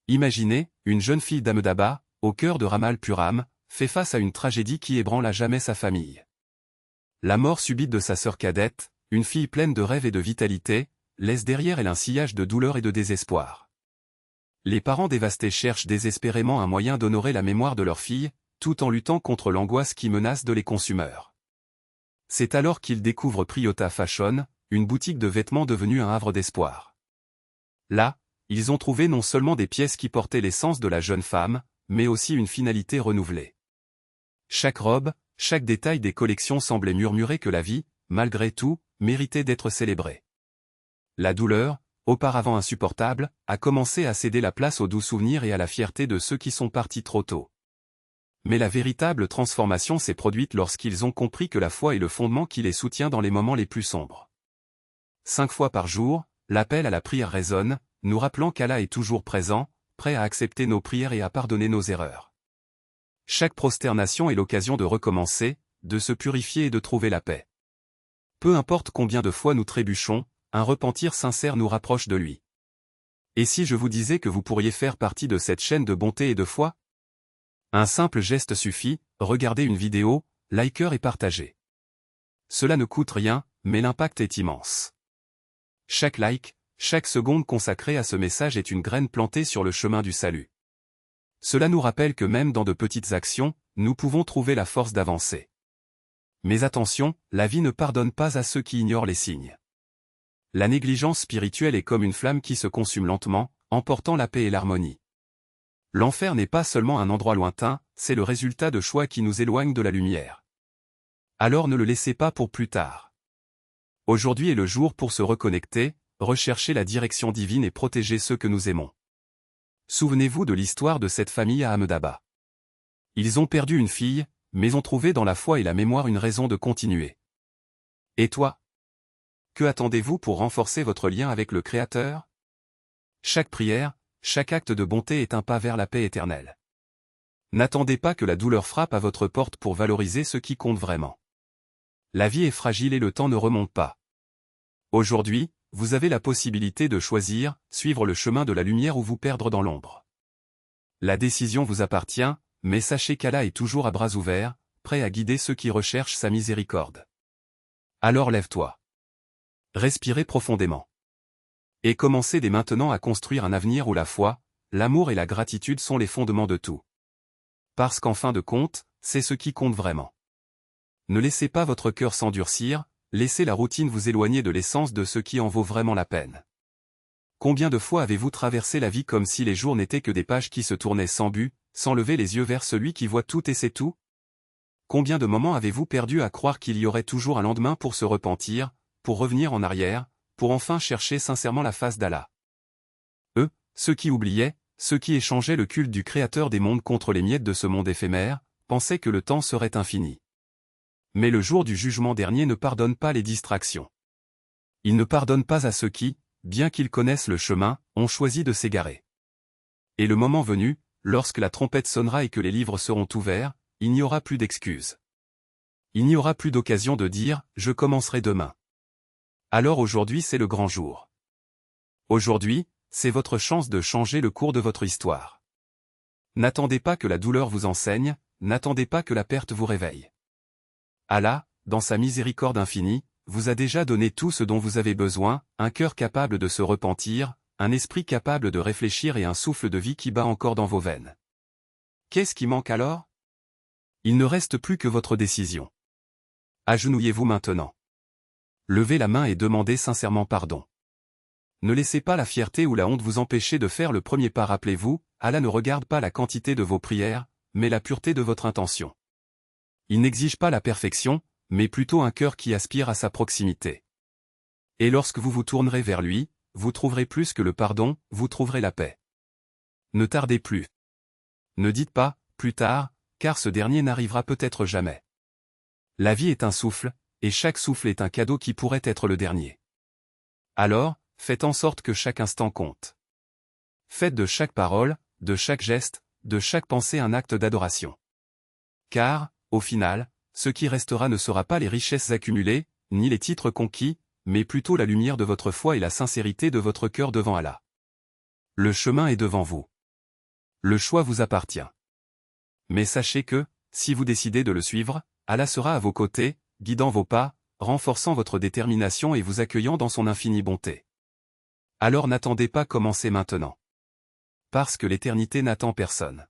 Imaginez, une jeune fille d'Ahmedabad, au cœur de Ramalpuram, fait face à une tragédie qui ébranle à jamais sa famille. La mort subite de sa sœur cadette, une fille pleine de rêves et de vitalité, laisse derrière elle un sillage de douleur et de désespoir. Les parents dévastés cherchent désespérément un moyen d'honorer la mémoire de leur fille, tout en luttant contre l'angoisse qui menace de les consumer. C'est alors qu'ils découvrent Priyota Fashion, une boutique de vêtements devenue un havre d'espoir. Là, ils ont trouvé non seulement des pièces qui portaient l'essence de la jeune femme, mais aussi une finalité renouvelée. Chaque robe, chaque détail des collections semblait murmurer que la vie, malgré tout, méritait d'être célébrée. La douleur, auparavant insupportable, a commencé à céder la place aux doux souvenirs et à la fierté de ceux qui sont partis trop tôt. Mais la véritable transformation s'est produite lorsqu'ils ont compris que la foi est le fondement qui les soutient dans les moments les plus sombres. 5 fois par jour, l'appel à la prière résonne, nous rappelant qu'Allah est toujours présent, prêt à accepter nos prières et à pardonner nos erreurs. Chaque prosternation est l'occasion de recommencer, de se purifier et de trouver la paix. Peu importe combien de fois nous trébuchons, un repentir sincère nous rapproche de lui. Et si je vous disais que vous pourriez faire partie de cette chaîne de bonté et de foi? Un simple geste suffit, regardez une vidéo, liker et partagez. Cela ne coûte rien, mais l'impact est immense. Chaque like, chaque seconde consacrée à ce message est une graine plantée sur le chemin du salut. Cela nous rappelle que même dans de petites actions, nous pouvons trouver la force d'avancer. Mais attention, la vie ne pardonne pas à ceux qui ignorent les signes. La négligence spirituelle est comme une flamme qui se consume lentement, emportant la paix et l'harmonie. L'enfer n'est pas seulement un endroit lointain, c'est le résultat de choix qui nous éloignent de la lumière. Alors ne le laissez pas pour plus tard. Aujourd'hui est le jour pour se reconnecter, rechercher la direction divine et protéger ceux que nous aimons. Souvenez-vous de l'histoire de cette famille à Ahmedabad. Ils ont perdu une fille, mais ont trouvé dans la foi et la mémoire une raison de continuer. Et toi? Que attendez-vous pour renforcer votre lien avec le Créateur? Chaque prière, chaque acte de bonté est un pas vers la paix éternelle. N'attendez pas que la douleur frappe à votre porte pour valoriser ce qui compte vraiment. La vie est fragile et le temps ne remonte pas. Aujourd'hui, vous avez la possibilité de choisir, suivre le chemin de la lumière ou vous perdre dans l'ombre. La décision vous appartient, mais sachez qu'Allah est toujours à bras ouverts, prêt à guider ceux qui recherchent sa miséricorde. Alors lève-toi. Respirez profondément. Et commencez dès maintenant à construire un avenir où la foi, l'amour et la gratitude sont les fondements de tout. Parce qu'en fin de compte, c'est ce qui compte vraiment. Ne laissez pas votre cœur s'endurcir, laissez la routine vous éloigner de l'essence de ce qui en vaut vraiment la peine. Combien de fois avez-vous traversé la vie comme si les jours n'étaient que des pages qui se tournaient sans but, sans lever les yeux vers celui qui voit tout et sait tout? Combien de moments avez-vous perdu à croire qu'il y aurait toujours un lendemain pour se repentir, pour revenir en arrière, pour enfin chercher sincèrement la face d'Allah? Eux, ceux qui oubliaient, ceux qui échangeaient le culte du Créateur des mondes contre les miettes de ce monde éphémère, pensaient que le temps serait infini. Mais le jour du jugement dernier ne pardonne pas les distractions. Il ne pardonne pas à ceux qui, bien qu'ils connaissent le chemin, ont choisi de s'égarer. Et le moment venu, lorsque la trompette sonnera et que les livres seront ouverts, il n'y aura plus d'excuses. Il n'y aura plus d'occasion de dire « je commencerai demain ». Alors aujourd'hui c'est le grand jour. Aujourd'hui, c'est votre chance de changer le cours de votre histoire. N'attendez pas que la douleur vous enseigne, n'attendez pas que la perte vous réveille. Allah, dans sa miséricorde infinie, vous a déjà donné tout ce dont vous avez besoin, un cœur capable de se repentir, un esprit capable de réfléchir et un souffle de vie qui bat encore dans vos veines. Qu'est-ce qui manque alors? Il ne reste plus que votre décision. Agenouillez-vous maintenant. Levez la main et demandez sincèrement pardon. Ne laissez pas la fierté ou la honte vous empêcher de faire le premier pas. Rappelez-vous, Allah ne regarde pas la quantité de vos prières, mais la pureté de votre intention. Il n'exige pas la perfection, mais plutôt un cœur qui aspire à sa proximité. Et lorsque vous vous tournerez vers lui, vous trouverez plus que le pardon, vous trouverez la paix. Ne tardez plus. Ne dites pas, plus tard, car ce dernier n'arrivera peut-être jamais. La vie est un souffle, et chaque souffle est un cadeau qui pourrait être le dernier. Alors, faites en sorte que chaque instant compte. Faites de chaque parole, de chaque geste, de chaque pensée un acte d'adoration. Car, au final, ce qui restera ne sera pas les richesses accumulées, ni les titres conquis, mais plutôt la lumière de votre foi et la sincérité de votre cœur devant Allah. Le chemin est devant vous. Le choix vous appartient. Mais sachez que, si vous décidez de le suivre, Allah sera à vos côtés, guidant vos pas, renforçant votre détermination et vous accueillant dans son infinie bonté. Alors n'attendez pas, commencez maintenant. Parce que l'éternité n'attend personne.